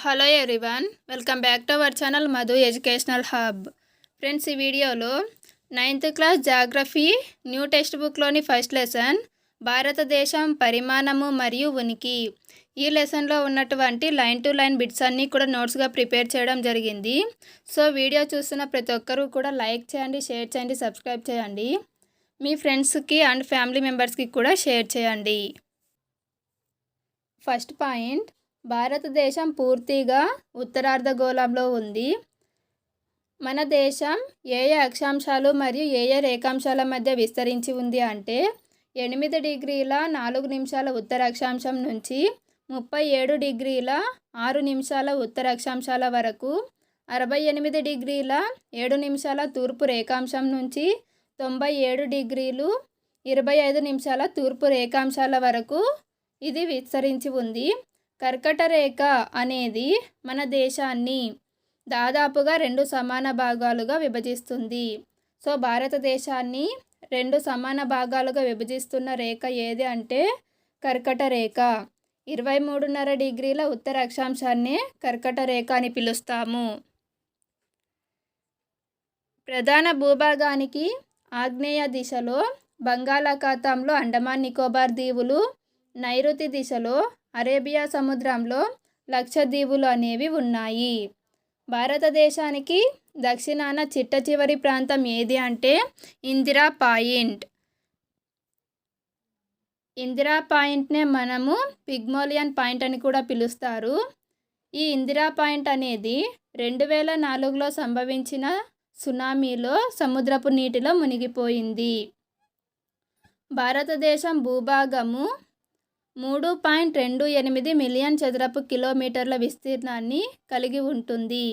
Hello everyone, welcome back to our channel Madhu educational hub. Friends, ఈ వీడియోలో 9th class geography new text బుక్లోని first lesson భారతదేశం పరిమాణము మరియు ఉనికి. ఈ లెసన్లో ఉన్నటువంటి లైన్ టు లైన్ బిట్స్ అన్నీ కూడా నోట్స్గా ప్రిపేర్ చేయడం జరిగింది. సో వీడియో చూస్తున్న ప్రతి ఒక్కరూ కూడా లైక్ చేయండి, షేర్ చేయండి, సబ్స్క్రైబ్ చేయండి. మీ ఫ్రెండ్స్కి అండ్ ఫ్యామిలీ మెంబర్స్కి కూడా షేర్ చేయండి. ఫస్ట్ పాయింట్, భారతదేశం పూర్తిగా ఉత్తరార్ధగోళంలో ఉంది. మన దేశం ఏ ఏ అక్షాంశాలు మరియు ఏ ఏ రేఖాంశాల మధ్య విస్తరించి ఉంది అంటే 8 డిగ్రీల 4 నిమిషాల ఉత్తర అక్షాంశం నుంచి 37 డిగ్రీల 6 నిమిషాల ఉత్తర అక్షాంశాల వరకు, 68 డిగ్రీల 7 నిమిషాల తూర్పు రేఖాంశం నుంచి 97 డిగ్రీలు 25 నిమిషాల తూర్పు రేఖాంశాల వరకు ఇది విస్తరించి ఉంది. కర్కట రేఖ అనేది మన దేశాన్ని దాదాపుగా 2 సమాన భాగాలుగా విభజిస్తుంది. సో భారతదేశాన్ని 2 సమాన భాగాలుగా విభజిస్తున్న రేఖ ఏది అంటే కర్కట రేఖ. 23.5 డిగ్రీల ఉత్తర అక్షాంశాన్ని కర్కట రేఖ అని పిలుస్తాము. ప్రధాన భూభాగానికి ఆగ్నేయ దిశలో బంగాళాఖాతంలో అండమాన్ నికోబార్ దీవులు, నైరుతి దిశలో అరేబియా సముద్రంలో లక్షద్వీపులు అనేవి ఉన్నాయి. భారతదేశానికి దక్షిణాన చిట్ట చివరి ప్రాంతం ఏది అంటే ఇందిరా పాయింట్. ఇందిరా పాయింట్నే మనము పిగ్మోలియన్ పాయింట్ అని కూడా పిలుస్తారు. ఈ ఇందిరా పాయింట్ అనేది 2004లో సంభవించిన సునామీలో సముద్రపు నీటిలో మునిగిపోయింది. భారతదేశం భూభాగము 3.28 మిలియన్ చదరపు కిలోమీటర్ల విస్తీర్ణాన్ని కలిగి ఉంటుంది.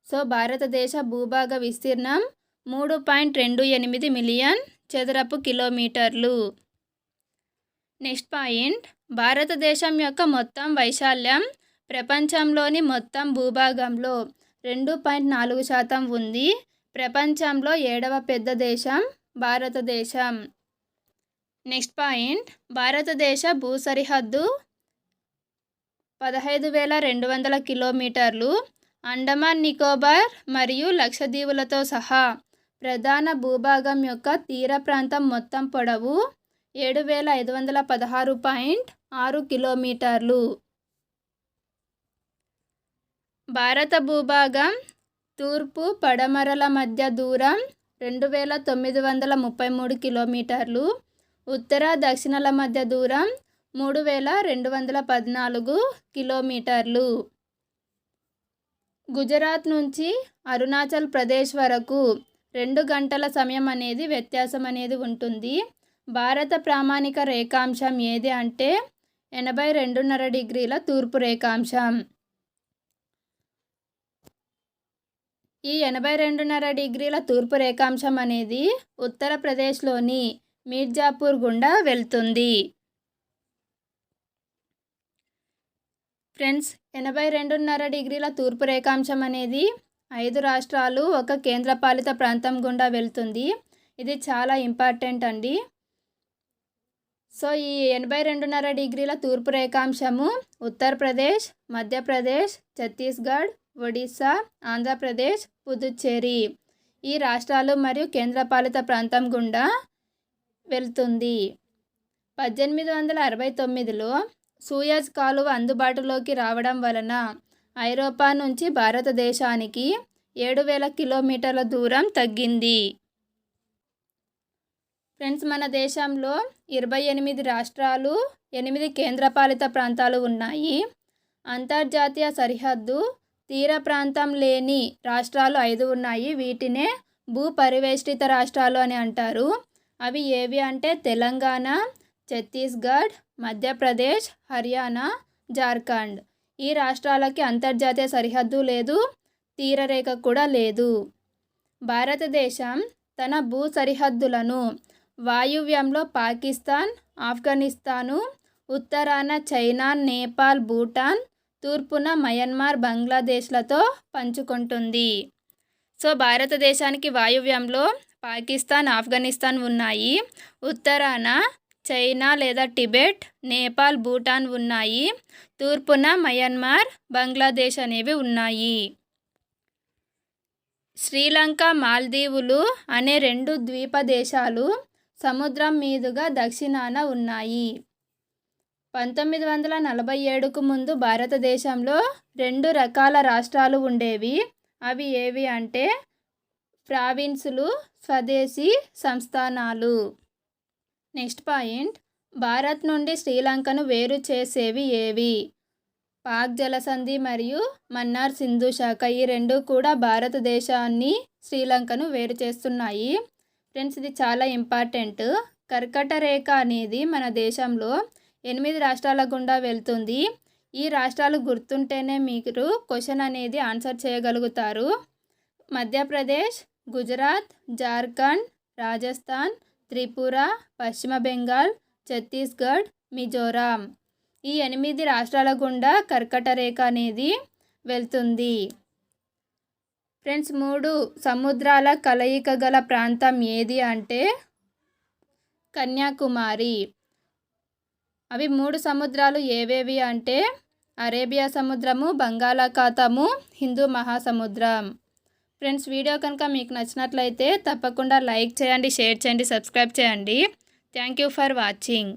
సో భారతదేశ భూభాగ విస్తీర్ణం 3.28 మిలియన్ చదరపు కిలోమీటర్లు. నెక్స్ట్ పాయింట్, భారతదేశం యొక్క మొత్తం వైశాల్యం ప్రపంచంలోని మొత్తం భూభాగంలో 2.4% ఉంది. ప్రపంచంలో 7వ పెద్ద దేశం భారతదేశం. నెక్స్ట్ పాయింట్, భారతదేశ భూ సరిహద్దు 15,200 కిలోమీటర్లు. అండమాన్ నికోబార్ మరియు లక్షద్వీపులతో సహా ప్రధాన భూభాగం యొక్క తీర ప్రాంతం మొత్తం పొడవు 7,516.6 కిలోమీటర్లు. భారత భూభాగం తూర్పు పడమరల మధ్య దూరం 2,933 కిలోమీటర్లు. ఉత్తర దక్షిణాల మధ్య దూరం 3,214 కిలోమీటర్లు. గుజరాత్ నుంచి అరుణాచల్ ప్రదేశ్ వరకు 2 గంటల సమయం అనేది వ్యత్యాసం అనేది ఉంటుంది. భారత ప్రామాణిక రేఖాంశం ఏది అంటే 82.5 డిగ్రీల తూర్పు రేఖాంశం. ఈ 82.5 డిగ్రీల తూర్పు రేఖాంశం అనేది ఉత్తరప్రదేశ్లోని మీర్జాపూర్ గుండా వెళ్తుంది. ఫ్రెండ్స్, 82.5 డిగ్రీల తూర్పు రేఖాంశం అనేది 5 రాష్ట్రాలు, 1 కేంద్రపాలిత ప్రాంతం గుండా వెళ్తుంది. ఇది చాలా ఇంపార్టెంట్ అండి. సో ఈ 82.5 డిగ్రీల తూర్పు రేఖాంశము ఉత్తరప్రదేశ్, మధ్యప్రదేశ్, ఛత్తీస్గఢ్, ఒడిశా, ఆంధ్రప్రదేశ్, పుదుచ్చేరి ఈ రాష్ట్రాలు మరియు కేంద్రపాలిత ప్రాంతం గుండా వెళ్తుంది. 1869లో సూయజ్ కాలువ అందుబాటులోకి రావడం వలన ఐరోపా నుంచి భారతదేశానికి 7,000 కిలోమీటర్ల దూరం తగ్గింది. ఫ్రెండ్స్, మన దేశంలో 28 రాష్ట్రాలు, 8 కేంద్రపాలిత ప్రాంతాలు ఉన్నాయి. అంతర్జాతీయ సరిహద్దు తీర ప్రాంతం లేని రాష్ట్రాలు 5 ఉన్నాయి. వీటినే భూ పరివేష్టిత రాష్ట్రాలు అని అంటారు. అవి ఏవి అంటే తెలంగాణ, ఛత్తీస్గఢ్, మధ్యప్రదేశ్, హర్యానా, జార్ఖండ్. ఈ రాష్ట్రాలకి అంతర్జాతీయ సరిహద్దు లేదు, తీరరేఖ కూడా లేదు. భారతదేశం తన భూ సరిహద్దులను వాయువ్యంలో పాకిస్తాన్, ఆఫ్ఘనిస్తాను, ఉత్తరాన చైనా, నేపాల్, భూటాన్, తూర్పున మయన్మార్, బంగ్లాదేశ్లతో పంచుకుంటుంది. సో భారతదేశానికి వాయువ్యంలో పాకిస్తాన్, ఆఫ్ఘనిస్తాన్ ఉన్నాయి. ఉత్తరాన చైనా లేదా టిబెట్, నేపాల్, భూటాన్ ఉన్నాయి. తూర్పున మయన్మార్, బంగ్లాదేశ్ అనేవి ఉన్నాయి. శ్రీలంక, మాల్దీవులు అనే 2 ద్వీప దేశాలు సముద్రం మీదుగా దక్షిణాన ఉన్నాయి. 1947కు ముందు భారతదేశంలో 2 రకాల రాష్ట్రాలు ఉండేవి. అవి ఏవి అంటే ప్రావిన్సులు, స్వదేశీ సంస్థానాలు. నెక్స్ట్ పాయింట్, భారత్ నుండి శ్రీలంకను వేరు చేసేవి ఏవి? పాక్ జలసంధి మరియు మన్నార్ సింధు శాఖ, ఈ 2 కూడా భారతదేశాన్ని, శ్రీలంకను వేరు చేస్తున్నాయి. ఫ్రెండ్స్, ఇది చాలా ఇంపార్టెంట్. కర్కట రేఖ అనేది మన దేశంలో 8 రాష్ట్రాల గుండా వెళ్తుంది. ఈ రాష్ట్రాలు గుర్తుంటేనే మీరు క్వశ్చన్ అనేది ఆన్సర్ చేయగలుగుతారు. మధ్యప్రదేశ్, గుజరాత్, జార్ఖండ్, రాజస్థాన్, త్రిపుర, పశ్చిమ బెంగాల్, ఛత్తీస్గఢ్, మిజోరాం. ఈ 8 రాష్ట్రాల గుండా కర్కట రేఖ అనేది వెళ్తుంది. ఫ్రెండ్స్, 3 సముద్రాల కలయిక గల ప్రాంతం ఏది అంటే కన్యాకుమారి. అవి 3 సముద్రాలు ఏవేవి అంటే అరేబియా సముద్రము, బంగాళాఖాతము, హిందూ మహాసముద్రం. ఫ్రెండ్స్, వీడియో కనుక మీకు నచ్చినట్లయితే తప్పకుండా లైక్ చేయండి, షేర్ చేయండి, సబ్స్క్రైబ్ చేయండి. Thank you for watching.